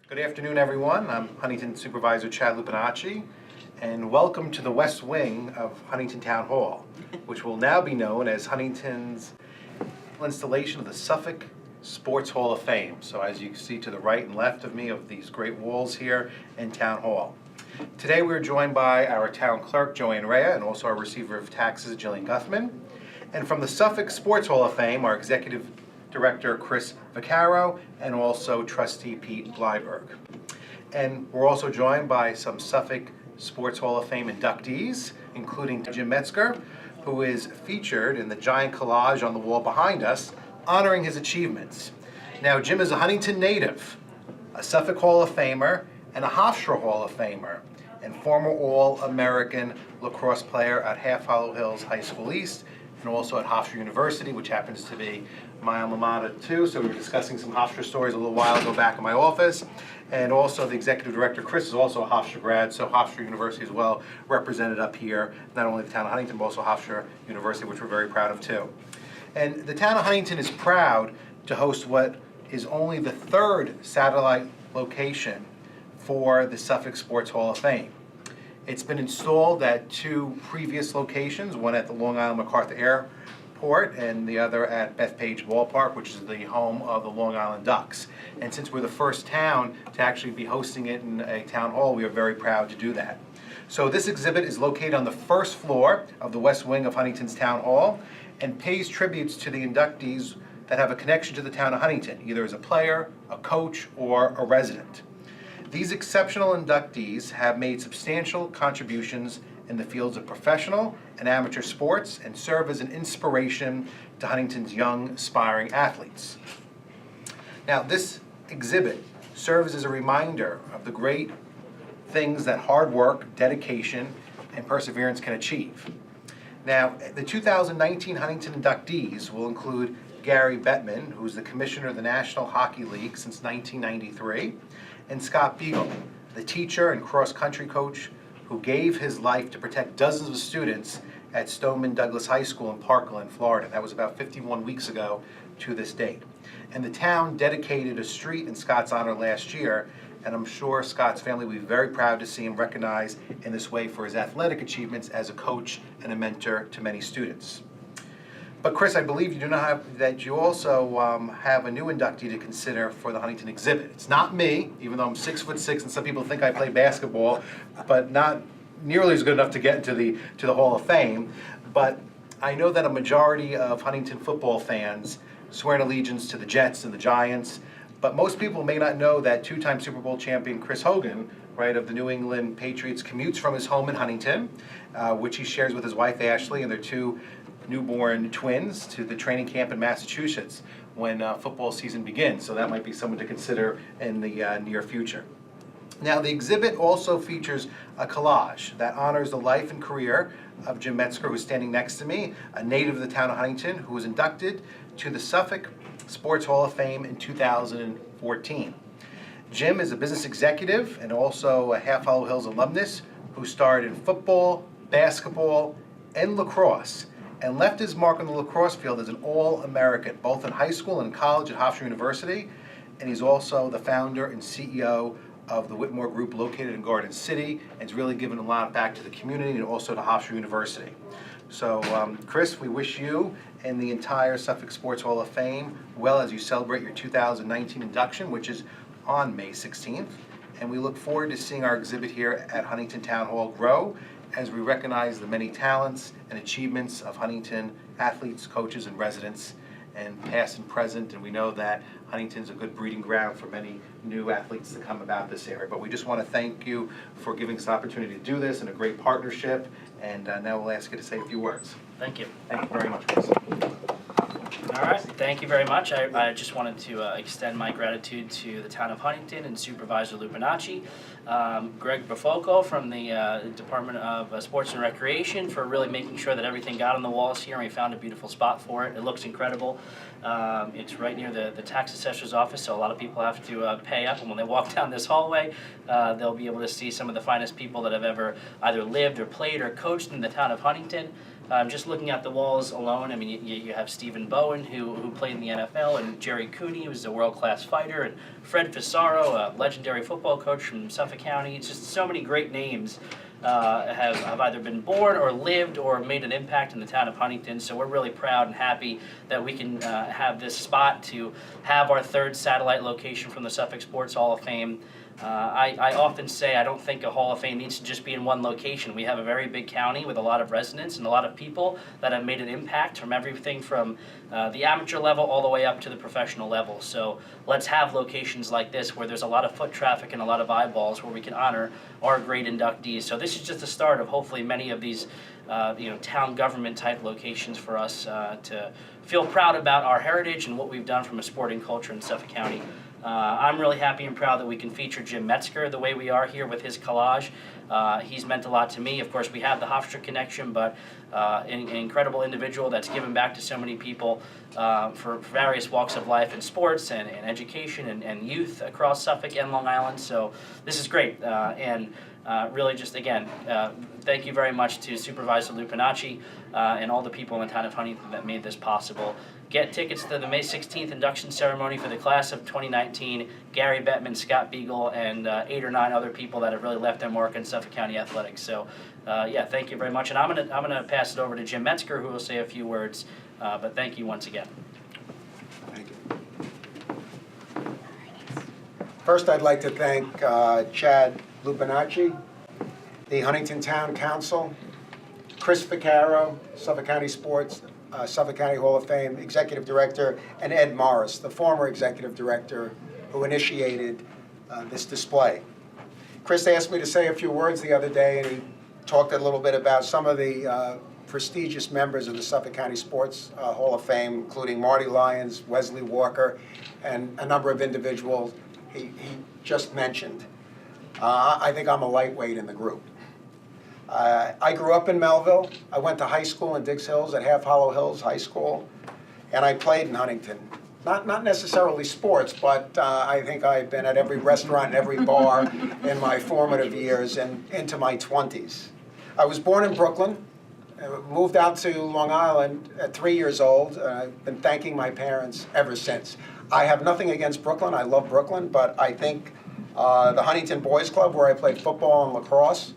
Good afternoon, everyone. I'm Huntington Supervisor Chad Lupinacci, and welcome to the West Wing of Huntington Town Hall, which will now be known as Huntington's installation of the Suffolk Sports Hall of Fame. So as you can see to the right and left of me of these great walls here in Town Hall. Today we're joined by our Town Clerk, Joanne Rea, and also our Receiver of Taxes, Jillian Guthman. And from the Suffolk Sports Hall of Fame, our Executive Director, Chris Vaccaro, and also Trustee Pete Blyberg. And we're also joined by some Suffolk Sports Hall of Fame inductees, including Jim Metzger, who is featured in the giant collage on the wall behind us, honoring his achievements. Now, Jim is a Huntington native, a Suffolk Hall of Famer, and a Hofstra Hall of Famer, and former All-American lacrosse player at Half Hollow Hills High School East, and also at Hofstra University, which happens to be my alma mater too. So we were discussing some Hofstra stories a little while ago back in my office. And also the Executive Director, Chris, is also a Hofstra grad, so Hofstra University as well represented up here, not only the town of Huntington, but also Hofstra University, which we're very proud of too. And the town of Huntington is proud to host what is only the third satellite location for the Suffolk Sports Hall of Fame. It's been installed at two previous locations, one at the Long Island MacArthur Airport and the other at Bethpage Ballpark, which is the home of the Long Island Ducks. And since we're the first town to actually be hosting it in a town hall, we are very proud to do that. So this exhibit is located on the first floor of the West Wing of Huntington's Town Hall and pays tributes to the inductees that have a connection to the town of Huntington, either as a player, a coach, or a resident. These exceptional inductees have made substantial contributions in the fields of professional and amateur sports and serve as an inspiration to Huntington's young, aspiring athletes. Now, this exhibit serves as a reminder of the great things that hard work, dedication, and perseverance can achieve. Now, the 2019 Huntington inductees will include Gary Bettman, who's the Commissioner of the National Hockey League since 1993, and Scott Beagle, the teacher and cross-country coach who gave his life to protect dozens of students at Stoneman Douglas High School in Parkland, Florida. That was about 51 weeks ago to this date. And the town dedicated a street in Scott's honor last year, and I'm sure Scott's family will be very proud to see him recognized in this way for his athletic achievements as a coach and a mentor to many students. But Chris, I believe you do not have, that you also have a new inductee to consider for the Huntington exhibit. It's not me, even though I'm 6'6", and some people think I play basketball, but not nearly as good enough to get into the Hall of Fame. But I know that a majority of Huntington football fans swear an allegiance to the Jets and the Giants, but most people may not know that two-time Super Bowl champion Chris Hogan, right, of the New England Patriots, commutes from his home in Huntington, which he shares with his wife Ashley and their two newborn twins, to the training camp in Massachusetts when football season begins. So that might be someone to consider in the near future. Now, the exhibit also features a collage that honors the life and career of Jim Metzger, who's standing next to me, a native of the town of Huntington, who was inducted to the Suffolk Sports Hall of Fame in 2014. Jim is a business executive and also a Half Hollow Hills alumnus who starred in football, basketball, and lacrosse, and left his mark on the lacrosse field as an All-American, both in high school and in college at Hofstra University. And he's also the founder and CEO of the Whitmore Group located in Garden City, and has really given a lot back to the community and also to Hofstra University. So, Chris, we wish you and the entire Suffolk Sports Hall of Fame well as you celebrate your 2019 induction, which is on May 16th. And we look forward to seeing our exhibit here at Huntington Town Hall grow as we recognize the many talents and achievements of Huntington athletes, coaches, and residents, and past and present. And we know that Huntington's a good breeding ground for many new athletes to come about this area. But we just want to thank you for giving us the opportunity to do this and a great partnership. And now we'll ask you to say a few words. Thank you. Thank you very much, Chris. All right, thank you very much. I just wanted to extend my gratitude to the town of Huntington and Supervisor Lupinacci, Greg Bafoco from the Department of Sports and Recreation for really making sure that everything got on the walls here, and we found a beautiful spot for it. It looks incredible. It's right near the tax assessor's office, so a lot of people have to pay up, and when they walk down this hallway, they'll be able to see some of the finest people that have ever either lived or played or coached in the town of Huntington. Just looking at the walls alone, I mean, you have Stephen Bowen, who played in the NFL, and Jerry Cooney, who's a world-class fighter, and Fred Fisaro, a legendary football coach from Suffolk County. It's just so many great names have either been born or lived or made an impact in the town of Huntington. So we're really proud and happy that we can have this spot to have our third satellite location from the Suffolk Sports Hall of Fame. I often say I don't think a Hall of Fame needs to just be in one location. We have a very big county with a lot of residents and a lot of people that have made an impact from everything from the amateur level all the way up to the professional level. So let's have locations like this where there's a lot of foot traffic and a lot of eyeballs where we can honor our great inductees. So this is just the start of hopefully many of these town government type locations for us to feel proud about our heritage and what we've done from a sporting culture in Suffolk County. I'm really happy and proud that we can feature Jim Metzger the way we are here with his collage. He's meant a lot to me. Of course, we have the Hofstra connection, but an incredible individual that's given back to so many people for various walks of life in sports and education and youth across Suffolk and Long Island. So this is great. And really just, again, thank you very much to Supervisor Lupinacci and all the people in the town of Huntington that made this possible. Get tickets to the May 16th induction ceremony for the class of 2019, Gary Bettman, Scott Beagle, and 8 or 9 other people that have really left their mark in Suffolk County athletics. So, yeah, thank you very much. And I'm gonna pass it over to Jim Metzger, who will say a few words, but thank you once again. Thank you. First, I'd like to thank Chad Lupinacci, the Huntington Town Council, Chris Vaccaro, Suffolk County Sports, Suffolk County Hall of Fame Executive Director, and Ed Morris, the former Executive Director who initiated this display. Chris asked me to say a few words the other day, and he talked a little bit about some of the prestigious members of the Suffolk County Sports Hall of Fame, including Marty Lyons, Wesley Walker, and a number of individuals he just mentioned. I think I'm a lightweight in the group. I grew up in Melville. I went to high school in Diggs Hills at Half Hollow Hills High School, and I played in Huntington. Not necessarily sports, but I think I've been at every restaurant and every bar in my formative years and into my 20s. I was born in Brooklyn, moved out to Long Island at 3 years old, and I've been thanking my parents ever since. I have nothing against Brooklyn. I love Brooklyn, but I think the Huntington Boys Club, where I played football and lacrosse,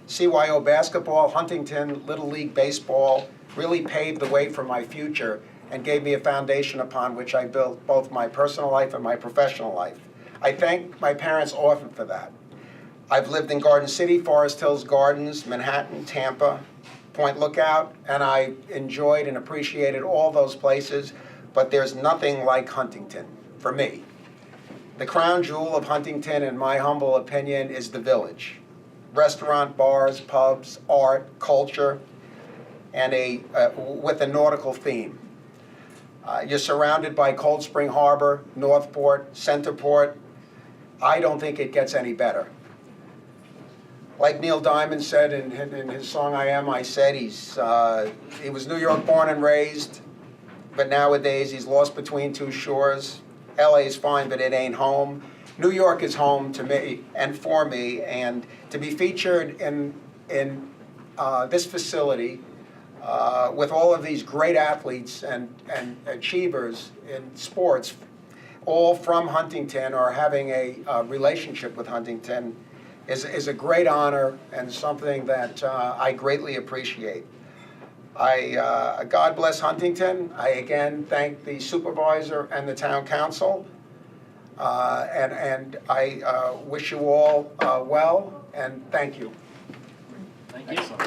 CYO basketball, Huntington Little League baseball really paved the way for my future and gave me a foundation upon which I built both my personal life and my professional life. I thank my parents often for that. I've lived in Garden City, Forest Hills Gardens, Manhattan, Tampa, Point Lookout, and I enjoyed and appreciated all those places, but there's nothing like Huntington for me. The crown jewel of Huntington, in my humble opinion, is the Village. Restaurant, bars, pubs, art, culture, and with a nautical theme. You're surrounded by Cold Spring Harbor, Northport, Centerport. I don't think it gets any better. Like Neil Diamond said in his song "I Am, I Said," he was New York born and raised, but nowadays he's lost between two shores. LA's fine, but it ain't home. New York is home to me and for me, and to be featured in this facility with all of these great athletes and achievers in sports, all from Huntington or having a relationship with Huntington, is a great honor and something that I greatly appreciate. God bless Huntington. I again thank the supervisor and the town council. And I wish you all well, and thank you. Thank you.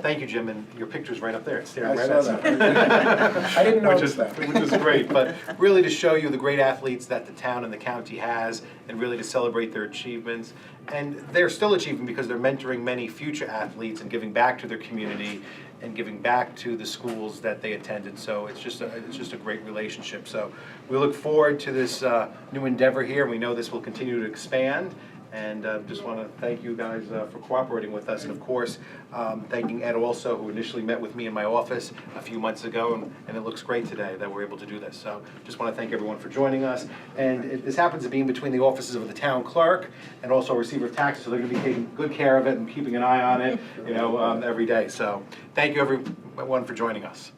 Thank you, Jim, and your picture's right up there. It's staring I right saw at that. I didn't notice that. Which is great, but really to show you the great athletes that the town and the county has, and really to celebrate their achievements. And they're still achieving because they're mentoring many future athletes and giving back to their community and giving back to the schools that they attended. So it's just a great relationship. So we look forward to this new endeavor here. We know this will continue to expand, And just want to thank you guys for cooperating with us. And of course, thanking Ed also, who initially met with me in my office a few months ago. And it looks great today that we're able to do this. So just want to thank everyone for joining us. And this happens to be in between the offices of the town clerk and also receiver of taxes. So they're going to be taking good care of it and keeping an eye on it, every day. So thank you everyone for joining us.